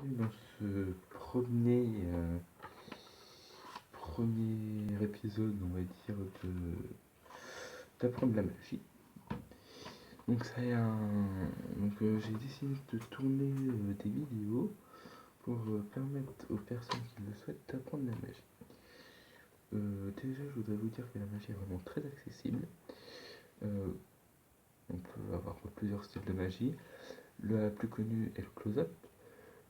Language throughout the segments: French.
bienvenue dans ce premier épisode, on va dire, d'apprendre la magie. Donc j'ai décidé de tourner des vidéos pour permettre aux personnes qui le souhaitent d'apprendre la magie. Déjà, je voudrais vous dire que la magie est vraiment très accessible. On peut avoir plusieurs styles de magie. La plus connue est le close-up.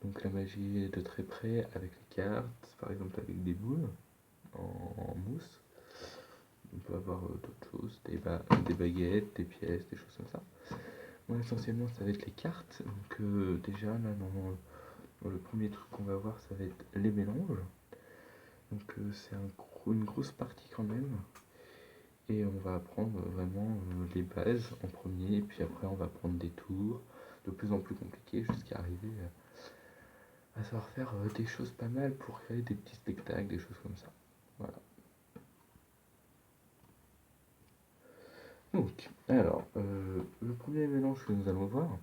Donc la magie de très près avec les cartes, par exemple avec des boules en mousse. On peut avoir d'autres choses, des baguettes, des pièces, des choses comme ça. Moi essentiellement ça va être les cartes. Donc déjà là dans le premier truc qu'on va voir ça va être les mélanges. Donc c'est une grosse partie quand même. Et on va apprendre vraiment les bases en premier, et puis après on va prendre des tours de plus en plus compliqués jusqu'à arriver à savoir faire des choses pas mal pour créer des petits spectacles, des choses comme ça. Voilà. Donc, alors, le premier mélange que nous allons voir,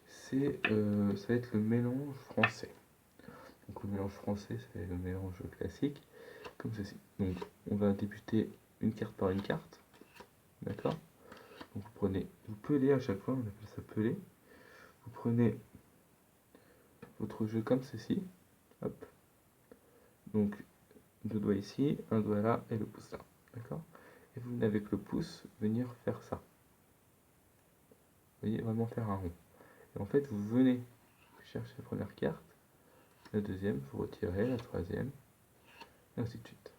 ça va être le mélange français. Donc le mélange français, c'est le mélange classique, comme ceci. Donc, on va débuter une carte par une carte, d'accord. Donc vous pelez à chaque fois, on appelle ça peler. Vous prenez votre jeu comme ceci, hop. Donc, 2 doigts ici, un doigt là et le pouce là, d'accord. Et vous venez avec le pouce venir faire ça. Vous voyez, vraiment faire un rond. Et en fait, vous venez chercher la première carte, la deuxième, vous retirez, la troisième, et ainsi de suite.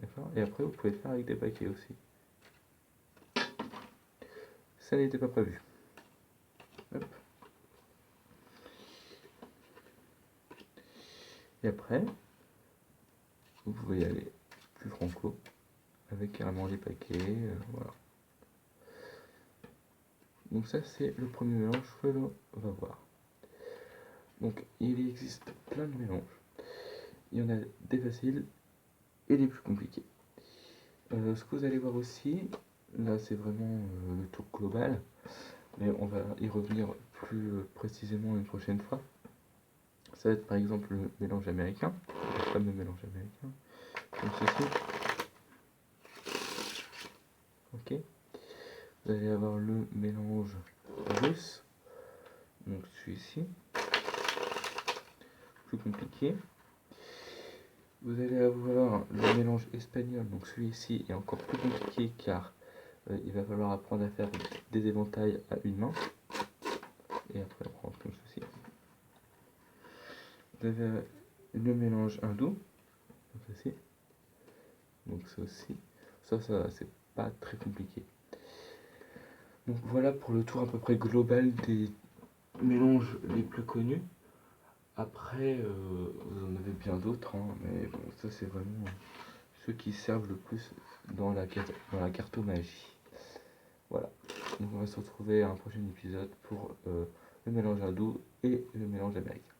D'accord. Et après, vous pouvez le faire avec des paquets aussi. Ça n'était pas prévu. Hop. Et après, vous pouvez y aller plus franco, avec carrément les paquets, voilà. Donc ça, c'est le premier mélange que l'on va voir. Donc, il existe plein de mélanges. Il y en a des faciles et des plus compliqués. Ce que vous allez voir aussi, là c'est vraiment le tour global, mais on va y revenir plus précisément une prochaine fois. Ça va être par exemple le mélange américain, le fameux mélange américain, comme ceci. Ok. Vous allez avoir le mélange russe, donc celui-ci, plus compliqué. Vous allez avoir le mélange espagnol, donc celui-ci est encore plus compliqué car il va falloir apprendre à faire des éventails à une main. Et après on prend comme ceci. Vous avez le mélange hindou, comme ceci. Donc ça aussi, ça c'est pas très compliqué. Donc voilà pour le tour à peu près global des mélanges les plus connus. Après, vous en avez bien d'autres, hein, mais bon, ça c'est vraiment ceux qui servent le plus dans la cartomagie. Voilà, donc on va se retrouver à un prochain épisode pour le mélange hindou et le mélange américain.